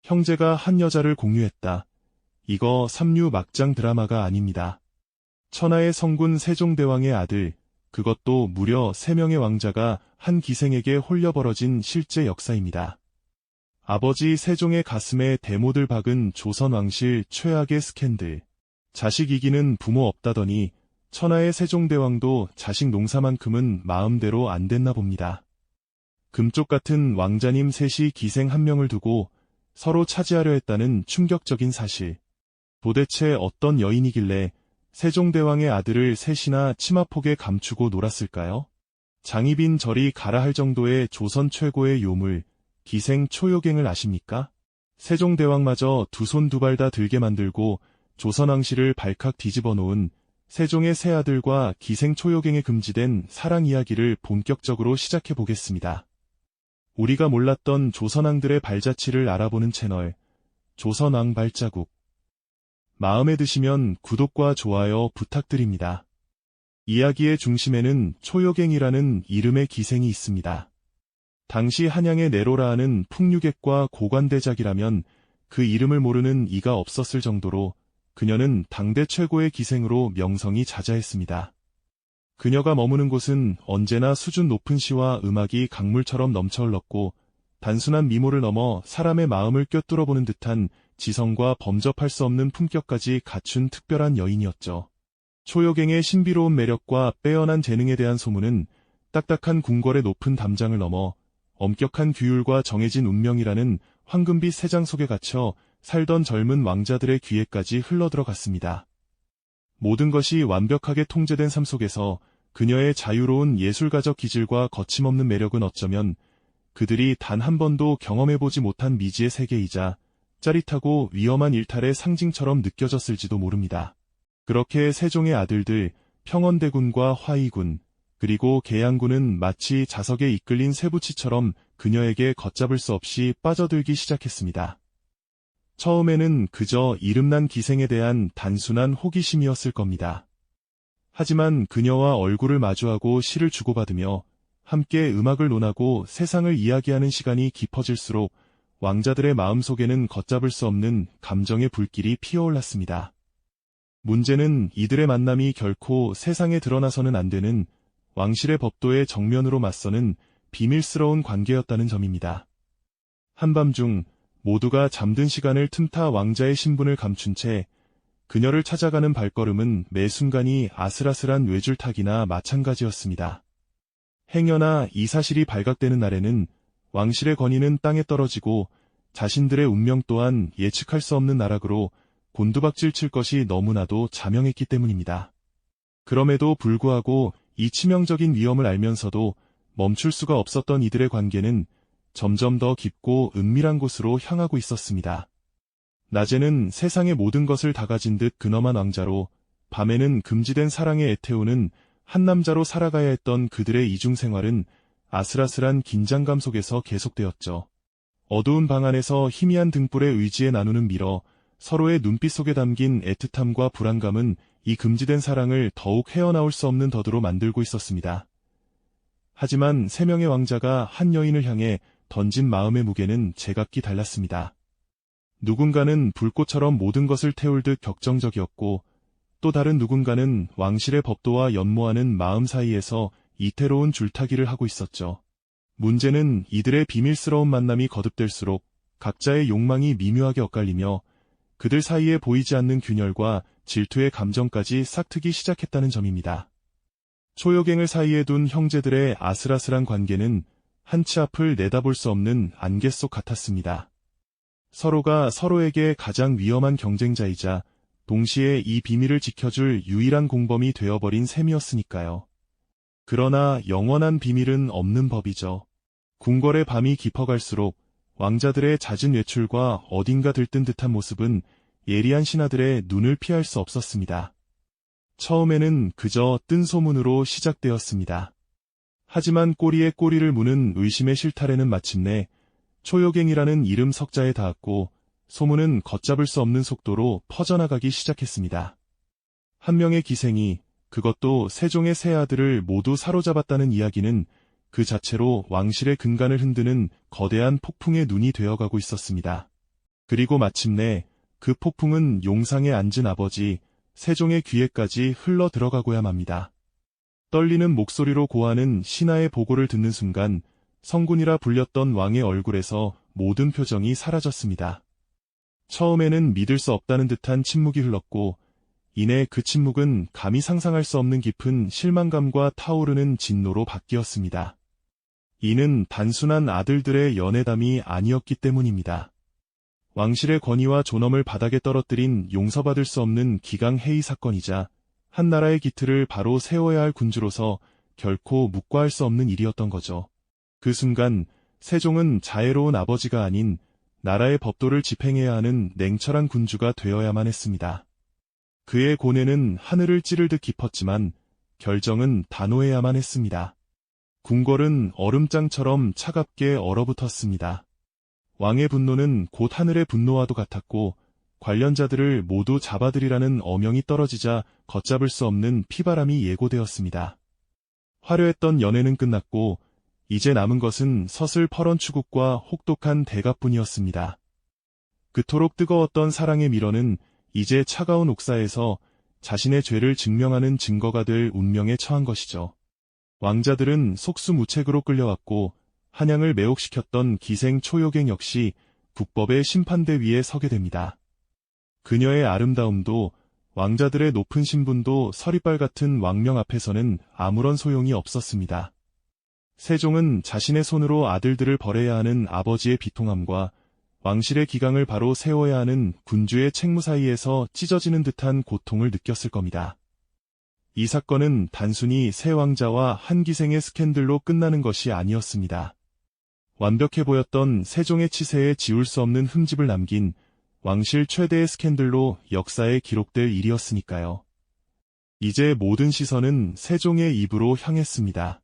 형제가 한 여자를 공유했다. 이거 삼류 막장 드라마가 아닙니다. 천하의 성군 세종대왕의 아들, 그것도 무려 3명의 왕자가 한 기생에게 홀려 벌어진 실제 역사입니다. 아버지 세종의 가슴에 대모들 박은 조선 왕실 최악의 스캔들. 자식 이기는 부모 없다더니 천하의 세종대왕도 자식 농사만큼은 마음대로 안 됐나 봅니다. 금쪽 같은 왕자님 셋이 기생 한 명을 두고 서로 차지하려 했다는 충격적인 사실. 도대체 어떤 여인이길래 세종대왕의 아들을 셋이나 치마폭에 감추고 놀았을까요? 장희빈 절이 가라 할 정도의 조선 최고의 요물, 기생 초요갱을 아십니까? 세종대왕마저 두 손 두 발 다 들게 만들고 조선왕실을 발칵 뒤집어 놓은 세종의 세 아들과 기생 초요갱에 금지된 사랑 이야기를 본격적으로 시작해 보겠습니다. 우리가 몰랐던 조선왕들의 발자취를 알아보는 채널, 조선왕 발자국. 마음에 드시면 구독과 좋아요 부탁드립니다. 이야기의 중심에는 초요갱이라는 이름의 기생이 있습니다. 당시 한양의 네로라하는 풍류객과 고관대작이라면 그 이름을 모르는 이가 없었을 정도로 그녀는 당대 최고의 기생으로 명성이 자자했습니다. 그녀가 머무는 곳은 언제나 수준 높은 시와 음악이 강물처럼 넘쳐 흘렀고 단순한 미모를 넘어 사람의 마음을 꿰뚫어보는 듯한 지성과 범접할 수 없는 품격까지 갖춘 특별한 여인이었죠. 초요갱의 신비로운 매력과 빼어난 재능에 대한 소문은 딱딱한 궁궐의 높은 담장을 넘어 엄격한 규율과 정해진 운명이라는 황금빛 세장 속에 갇혀 살던 젊은 왕자들의 귀에까지 흘러들어갔습니다. 모든 것이 완벽하게 통제된 삶 속에서 그녀의 자유로운 예술가적 기질과 거침없는 매력은 어쩌면 그들이 단 한 번도 경험해보지 못한 미지의 세계이자 짜릿하고 위험한 일탈의 상징처럼 느껴졌을지도 모릅니다. 그렇게 세종의 아들들 평원대군과 화의군 그리고 계양군은 마치 자석에 이끌린 쇠붙이처럼 그녀에게 걷잡을 수 없이 빠져들기 시작했습니다. 처음에는 그저 이름난 기생에 대한 단순한 호기심이었을 겁니다. 하지만 그녀와 얼굴을 마주하고 시를 주고받으며 함께 음악을 논하고 세상을 이야기하는 시간이 깊어질수록 왕자들의 마음속에는 걷잡을 수 없는 감정의 불길이 피어올랐습니다. 문제는 이들의 만남이 결코 세상에 드러나서는 안 되는 왕실의 법도에 정면으로 맞서는 비밀스러운 관계였다는 점입니다. 한밤중 모두가 잠든 시간을 틈타 왕자의 신분을 감춘 채 그녀를 찾아가는 발걸음은 매 순간이 아슬아슬한 뇌줄타기나 마찬가지였습니다. 행여나 이 사실이 발각되는 날에는 왕실의 권위는 땅에 떨어지고 자신들의 운명 또한 예측할 수 없는 나락으로 곤두박질 칠 것이 너무나도 자명했기 때문입니다. 그럼에도 불구하고 이 치명적인 위험을 알면서도 멈출 수가 없었던 이들의 관계는 점점 더 깊고 은밀한 곳으로 향하고 있었습니다. 낮에는 세상의 모든 것을 다 가진 듯 근엄한 왕자로, 밤에는 금지된 사랑에 애태우는 한 남자로 살아가야 했던 그들의 이중생활은 아슬아슬한 긴장감 속에서 계속되었죠. 어두운 방 안에서 희미한 등불의 의지에 나누는 미러, 서로의 눈빛 속에 담긴 애틋함과 불안감은 이 금지된 사랑을 더욱 헤어나올 수 없는 덫으로 만들고 있었습니다. 하지만 3명의 왕자가 한 여인을 향해 던진 마음의 무게는 제각기 달랐습니다. 누군가는 불꽃처럼 모든 것을 태울 듯 격정적이었고 또 다른 누군가는 왕실의 법도와 연모하는 마음 사이에서 이태로운 줄타기를 하고 있었죠. 문제는 이들의 비밀스러운 만남이 거듭될수록 각자의 욕망이 미묘하게 엇갈리며 그들 사이에 보이지 않는 균열과 질투의 감정까지 싹트기 시작했다는 점입니다. 초요갱을 사이에 둔 형제들의 아슬아슬한 관계는 한치 앞을 내다볼 수 없는 안개 속 같았습니다. 서로가 서로에게 가장 위험한 경쟁자이자 동시에 이 비밀을 지켜줄 유일한 공범이 되어버린 셈이었으니까요. 그러나 영원한 비밀은 없는 법이죠. 궁궐의 밤이 깊어갈수록 왕자들의 잦은 외출과 어딘가 들뜬 듯한 모습은 예리한 신하들의 눈을 피할 수 없었습니다. 처음에는 그저 뜬 소문으로 시작되었습니다. 하지만 꼬리에 꼬리를 무는 의심의 실타래는 마침내 초요갱이라는 이름 석자에 닿았고 소문은 걷잡을 수 없는 속도로 퍼져나가기 시작했습니다. 한 명의 기생이, 그것도 세종의 세 아들을 모두 사로잡았다는 이야기는 그 자체로 왕실의 근간을 흔드는 거대한 폭풍의 눈이 되어가고 있었습니다. 그리고 마침내 그 폭풍은 용상에 앉은 아버지 세종의 귀에까지 흘러 들어가고야 맙니다. 떨리는 목소리로 고하는 신하의 보고를 듣는 순간 성군이라 불렸던 왕의 얼굴에서 모든 표정이 사라졌습니다. 처음에는 믿을 수 없다는 듯한 침묵이 흘렀고 이내 그 침묵은 감히 상상할 수 없는 깊은 실망감과 타오르는 진노로 바뀌었습니다. 이는 단순한 아들들의 연애담이 아니었기 때문입니다. 왕실의 권위와 존엄을 바닥에 떨어뜨린 용서받을 수 없는 기강해이 사건이자 한 나라의 기틀을 바로 세워야 할 군주로서 결코 묵과할 수 없는 일이었던 거죠. 그 순간 세종은 자애로운 아버지가 아닌 나라의 법도를 집행해야 하는 냉철한 군주가 되어야만 했습니다. 그의 고뇌는 하늘을 찌를 듯 깊었지만 결정은 단호해야만 했습니다. 궁궐은 얼음장처럼 차갑게 얼어붙었습니다. 왕의 분노는 곧 하늘의 분노와도 같았고 관련자들을 모두 잡아들이라는 어명이 떨어지자 걷잡을 수 없는 피바람이 예고되었습니다. 화려했던 연애는 끝났고 이제 남은 것은 서슬퍼런 추국과 혹독한 대가뿐이었습니다. 그토록 뜨거웠던 사랑의 미련은 이제 차가운 옥사에서 자신의 죄를 증명하는 증거가 될 운명에 처한 것이죠. 왕자들은 속수무책으로 끌려왔고 한양을 매혹시켰던 기생 초요갱 역시 국법의 심판대 위에 서게 됩니다. 그녀의 아름다움도 왕자들의 높은 신분도 서리빨 같은 왕명 앞에서는 아무런 소용이 없었습니다. 세종은 자신의 손으로 아들들을 벌해야 하는 아버지의 비통함과 왕실의 기강을 바로 세워야 하는 군주의 책무 사이에서 찢어지는 듯한 고통을 느꼈을 겁니다. 이 사건은 단순히 세 왕자와 한 기생의 스캔들로 끝나는 것이 아니었습니다. 완벽해 보였던 세종의 치세에 지울 수 없는 흠집을 남긴 왕실 최대의 스캔들로 역사에 기록될 일이었으니까요. 이제 모든 시선은 세종의 입으로 향했습니다.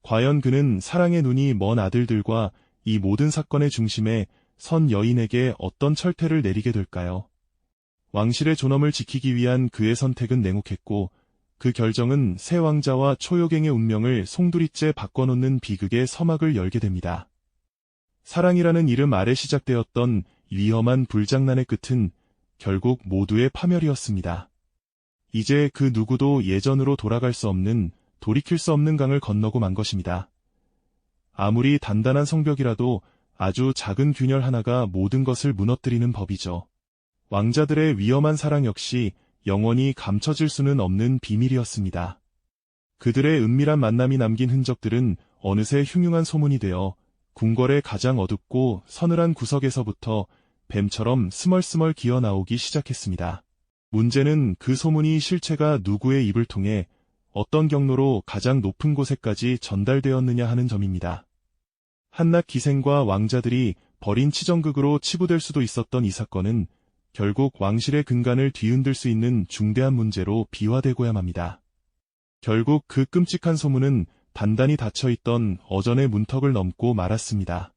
과연 그는 사랑의 눈이 먼 아들들과 이 모든 사건의 중심에 선 여인에게 어떤 철퇴를 내리게 될까요? 왕실의 존엄을 지키기 위한 그의 선택은 냉혹했고 그 결정은 새 왕자와 초요갱의 운명을 송두리째 바꿔놓는 비극의 서막을 열게 됩니다. 사랑이라는 이름 아래 시작되었던 위험한 불장난의 끝은 결국 모두의 파멸이었습니다. 이제 그 누구도 예전으로 돌아갈 수 없는, 돌이킬 수 없는 강을 건너고 만 것입니다. 아무리 단단한 성벽이라도 아주 작은 균열 하나가 모든 것을 무너뜨리는 법이죠. 왕자들의 위험한 사랑 역시 영원히 감춰질 수는 없는 비밀이었습니다. 그들의 은밀한 만남이 남긴 흔적들은 어느새 흉흉한 소문이 되어 궁궐의 가장 어둡고 서늘한 구석에서부터 뱀처럼 스멀스멀 기어나오기 시작했습니다. 문제는 그 소문이 실체가 누구의 입을 통해 어떤 경로로 가장 높은 곳에까지 전달되었느냐 하는 점입니다. 한낱 기생과 왕자들이 버린 치정극으로 치부될 수도 있었던 이 사건은 결국 왕실의 근간을 뒤흔들 수 있는 중대한 문제로 비화되고야 맙니다. 결국 그 끔찍한 소문은 단단히 닫혀있던 어전의 문턱을 넘고 말았습니다.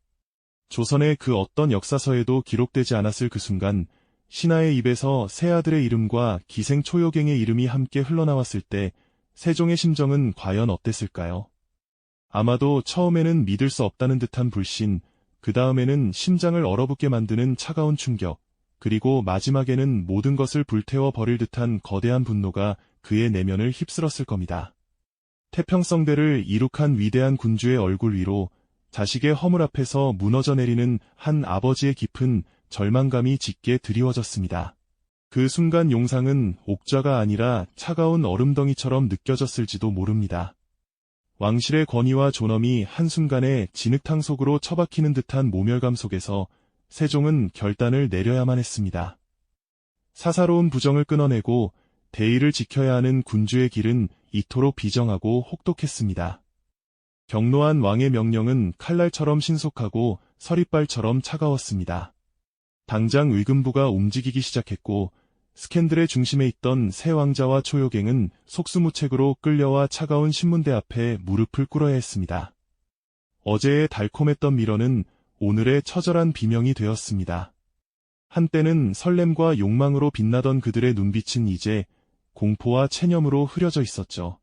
조선의 그 어떤 역사서에도 기록되지 않았을 그 순간 신하의 입에서 새 아들의 이름과 기생 초요갱의 이름이 함께 흘러나왔을 때 세종의 심정은 과연 어땠을까요? 아마도 처음에는 믿을 수 없다는 듯한 불신, 그 다음에는 심장을 얼어붙게 만드는 차가운 충격, 그리고 마지막에는 모든 것을 불태워 버릴 듯한 거대한 분노가 그의 내면을 휩쓸었을 겁니다. 태평성대를 이룩한 위대한 군주의 얼굴 위로 자식의 허물 앞에서 무너져 내리는 한 아버지의 깊은 절망감이 짙게 드리워졌습니다. 그 순간 용상은 옥좌가 아니라 차가운 얼음덩이처럼 느껴졌을지도 모릅니다. 왕실의 권위와 존엄이 한순간에 진흙탕 속으로 처박히는 듯한 모멸감 속에서 세종은 결단을 내려야만 했습니다. 사사로운 부정을 끊어내고 대의를 지켜야 하는 군주의 길은 이토록 비정하고 혹독했습니다. 경로한 왕의 명령은 칼날처럼 신속하고 서리빨처럼 차가웠습니다. 당장 의금부가 움직이기 시작했고 스캔들의 중심에 있던 새 왕자와 초요갱은 속수무책으로 끌려와 차가운 신문대 앞에 무릎을 꿇어야 했습니다. 어제의 달콤했던 미련은 오늘의 처절한 비명이 되었습니다. 한때는 설렘과 욕망으로 빛나던 그들의 눈빛은 이제 공포와 체념으로 흐려져 있었죠.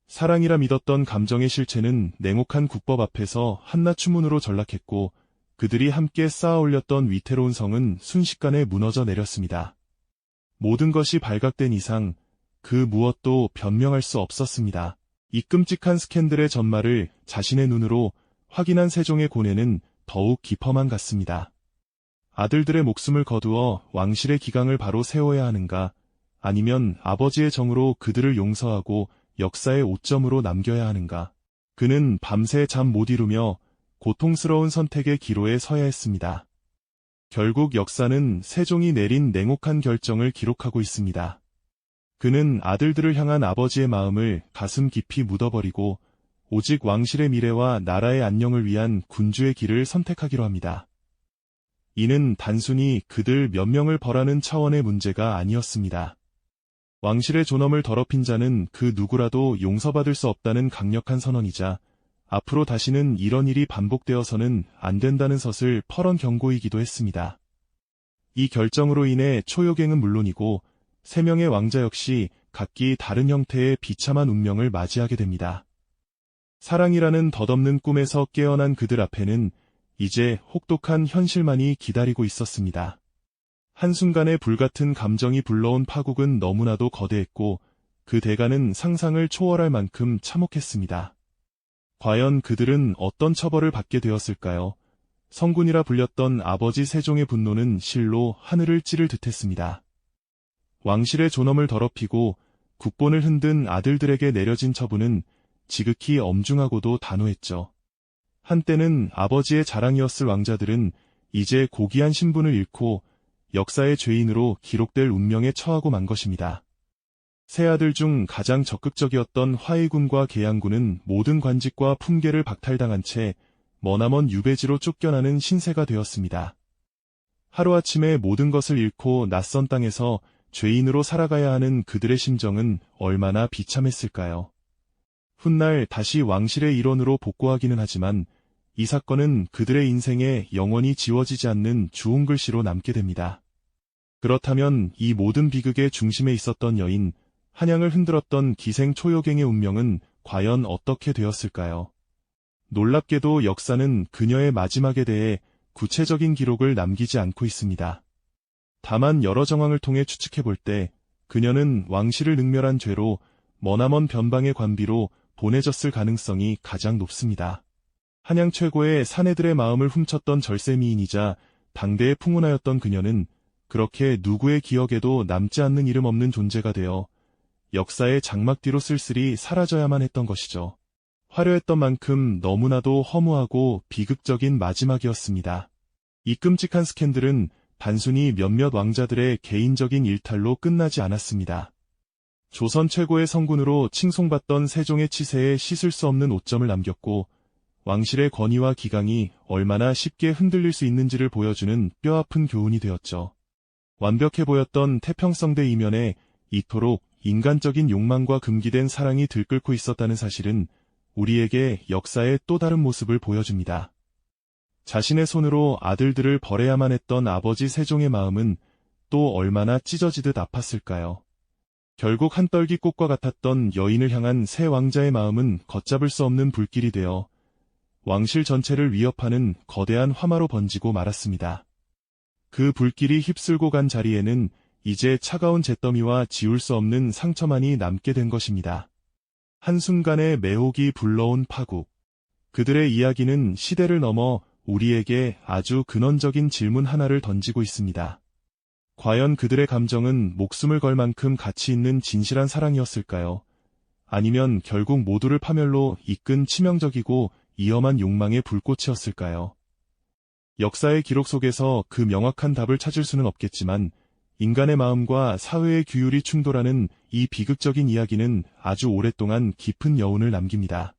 사랑이라 믿었던 감정의 실체는 냉혹한 국법 앞에서 한낱 추문으로 전락했고 그들이 함께 쌓아 올렸던 위태로운 성은 순식간에 무너져 내렸습니다. 모든 것이 발각된 이상 그 무엇도 변명할 수 없었습니다. 이 끔찍한 스캔들의 전말을 자신의 눈으로 확인한 세종의 고뇌는 더욱 깊어만 갔습니다. 아들들의 목숨을 거두어 왕실의 기강을 바로 세워야 하는가, 아니면 아버지의 정으로 그들을 용서하고 역사의 오점으로 남겨야 하는가. 그는 밤새 잠 못 이루며 고통스러운 선택의 기로에 서야 했습니다. 결국 역사는 세종이 내린 냉혹한 결정을 기록하고 있습니다. 그는 아들들을 향한 아버지의 마음을 가슴 깊이 묻어버리고 오직 왕실의 미래와 나라의 안녕을 위한 군주의 길을 선택하기로 합니다. 이는 단순히 그들 몇 명을 벌하는 차원의 문제가 아니었습니다. 왕실의 존엄을 더럽힌 자는 그 누구라도 용서받을 수 없다는 강력한 선언이자 앞으로 다시는 이런 일이 반복되어서는 안 된다는 것을 펄언 경고이기도 했습니다. 이 결정으로 인해 초요갱은 물론이고 3명의 왕자 역시 각기 다른 형태의 비참한 운명을 맞이하게 됩니다. 사랑이라는 덧없는 꿈에서 깨어난 그들 앞에는 이제 혹독한 현실만이 기다리고 있었습니다. 한순간에 불같은 감정이 불러온 파국은 너무나도 거대했고 그 대가는 상상을 초월할 만큼 참혹했습니다. 과연 그들은 어떤 처벌을 받게 되었을까요? 성군이라 불렸던 아버지 세종의 분노는 실로 하늘을 찌를 듯했습니다. 왕실의 존엄을 더럽히고 국본을 흔든 아들들에게 내려진 처분은 지극히 엄중하고도 단호했죠. 한때는 아버지의 자랑이었을 왕자들은 이제 고귀한 신분을 잃고 역사의 죄인으로 기록될 운명에 처하고 만 것입니다. 세 아들 중 가장 적극적이었던 화의군과 계양군은 모든 관직과 품계를 박탈당한 채 머나먼 유배지로 쫓겨나는 신세가 되었습니다. 하루아침에 모든 것을 잃고 낯선 땅에서 죄인으로 살아가야 하는 그들의 심정은 얼마나 비참했을까요? 훗날 다시 왕실의 일원으로 복구하기는 하지만 이 사건은 그들의 인생에 영원히 지워지지 않는 주홍 글씨로 남게 됩니다. 그렇다면 이 모든 비극의 중심에 있었던 여인, 한양을 흔들었던 기생 초요갱의 운명은 과연 어떻게 되었을까요? 놀랍게도 역사는 그녀의 마지막에 대해 구체적인 기록을 남기지 않고 있습니다. 다만 여러 정황을 통해 추측해볼 때 그녀는 왕실을 능멸한 죄로 머나먼 변방의 관비로 보내졌을 가능성이 가장 높습니다. 한양 최고의 사내들의 마음을 훔쳤던 절세미인이자 당대의 풍운하였던 그녀는 그렇게 누구의 기억에도 남지 않는 이름 없는 존재가 되어 역사의 장막 뒤로 쓸쓸히 사라져야만 했던 것이죠. 화려했던 만큼 너무나도 허무하고 비극적인 마지막이었습니다. 이 끔찍한 스캔들은 단순히 몇몇 왕자들의 개인적인 일탈로 끝나지 않았습니다. 조선 최고의 성군으로 칭송받던 세종의 치세에 씻을 수 없는 오점을 남겼고 왕실의 권위와 기강이 얼마나 쉽게 흔들릴 수 있는지를 보여주는 뼈아픈 교훈이 되었죠. 완벽해 보였던 태평성대 이면에 이토록 인간적인 욕망과 금기된 사랑이 들끓고 있었다는 사실은 우리에게 역사의 또 다른 모습을 보여줍니다. 자신의 손으로 아들들을 벌해야만 했던 아버지 세종의 마음은 또 얼마나 찢어지듯 아팠을까요? 결국 한떨기 꽃과 같았던 여인을 향한 새 왕자의 마음은 걷잡을 수 없는 불길이 되어 왕실 전체를 위협하는 거대한 화마로 번지고 말았습니다. 그 불길이 휩쓸고 간 자리에는 이제 차가운 잿더미와 지울 수 없는 상처만이 남게 된 것입니다. 한순간에 매혹이 불러온 파국. 그들의 이야기는 시대를 넘어 우리에게 아주 근원적인 질문 하나를 던지고 있습니다. 과연 그들의 감정은 목숨을 걸 만큼 가치 있는 진실한 사랑이었을까요? 아니면 결국 모두를 파멸로 이끈 치명적이고 위험한 욕망의 불꽃이었을까요? 역사의 기록 속에서 그 명확한 답을 찾을 수는 없겠지만 인간의 마음과 사회의 규율이 충돌하는 이 비극적인 이야기는 아주 오랫동안 깊은 여운을 남깁니다.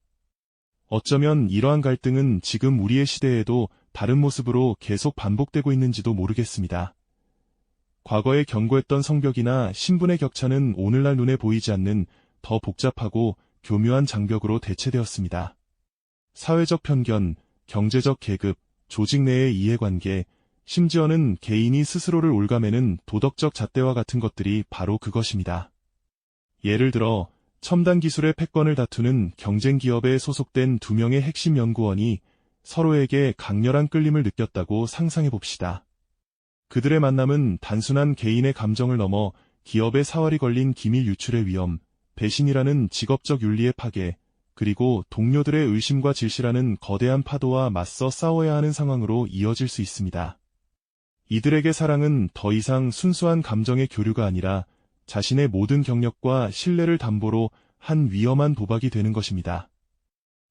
어쩌면 이러한 갈등은 지금 우리의 시대에도 다른 모습으로 계속 반복되고 있는지도 모르겠습니다. 과거에 견고했던 성벽이나 신분의 격차는 오늘날 눈에 보이지 않는 더 복잡하고 교묘한 장벽으로 대체되었습니다. 사회적 편견, 경제적 계급, 조직 내의 이해관계, 심지어는 개인이 스스로를 옭아매는 도덕적 잣대와 같은 것들이 바로 그것입니다. 예를 들어 첨단 기술의 패권을 다투는 경쟁 기업에 소속된 2명의 핵심 연구원이 서로에게 강렬한 끌림을 느꼈다고 상상해 봅시다. 그들의 만남은 단순한 개인의 감정을 넘어 기업의 사활이 걸린 기밀 유출의 위험, 배신이라는 직업적 윤리의 파괴, 그리고 동료들의 의심과 질시라는 거대한 파도와 맞서 싸워야 하는 상황으로 이어질 수 있습니다. 이들에게 사랑은 더 이상 순수한 감정의 교류가 아니라 자신의 모든 경력과 신뢰를 담보로 한 위험한 도박이 되는 것입니다.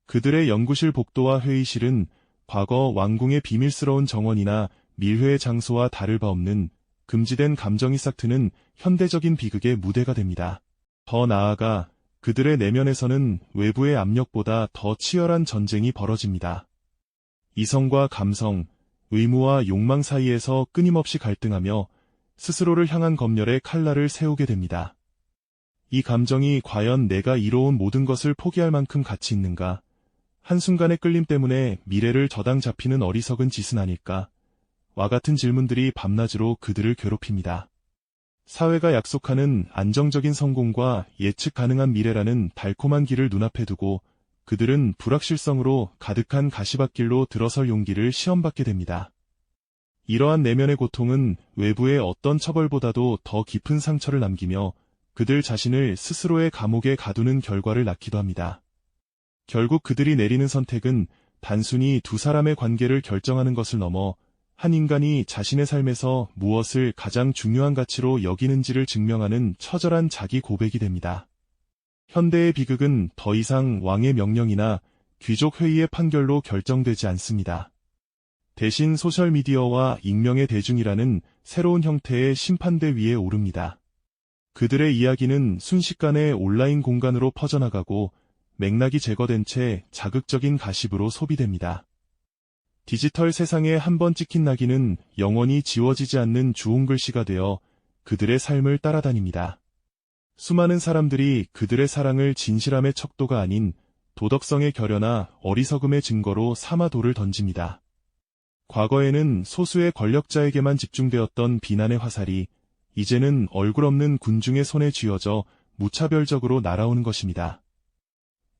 그들의 연구실 복도와 회의실은 과거 왕궁의 비밀스러운 정원이나 밀회의 장소와 다를 바 없는 금지된 감정이 싹트는 현대적인 비극의 무대가 됩니다. 더 나아가 그들의 내면에서는 외부의 압력보다 더 치열한 전쟁이 벌어집니다. 이성과 감성, 의무와 욕망 사이에서 끊임없이 갈등하며 스스로를 향한 검열의 칼날을 세우게 됩니다. 이 감정이 과연 내가 이뤄온 모든 것을 포기할 만큼 가치 있는가? 한순간의 끌림 때문에 미래를 저당 잡히는 어리석은 짓은 아닐까? 와 같은 질문들이 밤낮으로 그들을 괴롭힙니다. 사회가 약속하는 안정적인 성공과 예측 가능한 미래라는 달콤한 길을 눈앞에 두고 그들은 불확실성으로 가득한 가시밭길로 들어설 용기를 시험받게 됩니다. 이러한 내면의 고통은 외부의 어떤 처벌보다도 더 깊은 상처를 남기며 그들 자신을 스스로의 감옥에 가두는 결과를 낳기도 합니다. 결국 그들이 내리는 선택은 단순히 두 사람의 관계를 결정하는 것을 넘어 한 인간이 자신의 삶에서 무엇을 가장 중요한 가치로 여기는지를 증명하는 처절한 자기 고백이 됩니다. 현대의 비극은 더 이상 왕의 명령이나 귀족 회의의 판결로 결정되지 않습니다. 대신 소셜미디어와 익명의 대중이라는 새로운 형태의 심판대 위에 오릅니다. 그들의 이야기는 순식간에 온라인 공간으로 퍼져나가고 맥락이 제거된 채 자극적인 가십으로 소비됩니다. 디지털 세상에 한번 찍힌 낙인은 영원히 지워지지 않는 주홍 글씨가 되어 그들의 삶을 따라다닙니다. 수많은 사람들이 그들의 사랑을 진실함의 척도가 아닌 도덕성의 결여나 어리석음의 증거로 삼아 돌을 던집니다. 과거에는 소수의 권력자에게만 집중되었던 비난의 화살이 이제는 얼굴 없는 군중의 손에 쥐어져 무차별적으로 날아오는 것입니다.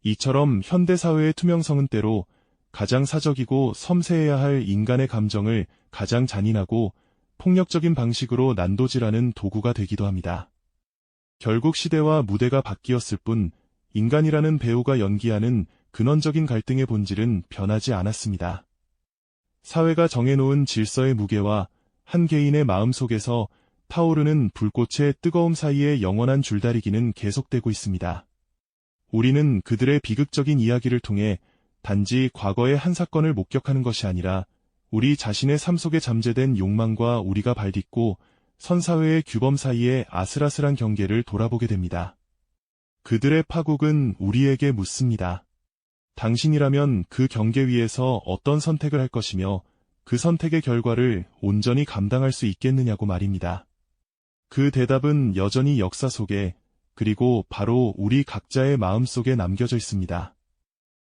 이처럼 현대사회의 투명성은 때로 가장 사적이고 섬세해야 할 인간의 감정을 가장 잔인하고 폭력적인 방식으로 난도질하는 도구가 되기도 합니다. 결국 시대와 무대가 바뀌었을 뿐 인간이라는 배우가 연기하는 근원적인 갈등의 본질은 변하지 않았습니다. 사회가 정해놓은 질서의 무게와 한 개인의 마음 속에서 타오르는 불꽃의 뜨거움 사이의 영원한 줄다리기는 계속되고 있습니다. 우리는 그들의 비극적인 이야기를 통해 단지 과거의 한 사건을 목격하는 것이 아니라 우리 자신의 삶 속에 잠재된 욕망과 우리가 발딛고 선 사회의 규범 사이의 아슬아슬한 경계를 돌아보게 됩니다. 그들의 파국은 우리에게 묻습니다. 당신이라면 그 경계 위에서 어떤 선택을 할 것이며 그 선택의 결과를 온전히 감당할 수 있겠느냐고 말입니다. 그 대답은 여전히 역사 속에 그리고 바로 우리 각자의 마음 속에 남겨져 있습니다.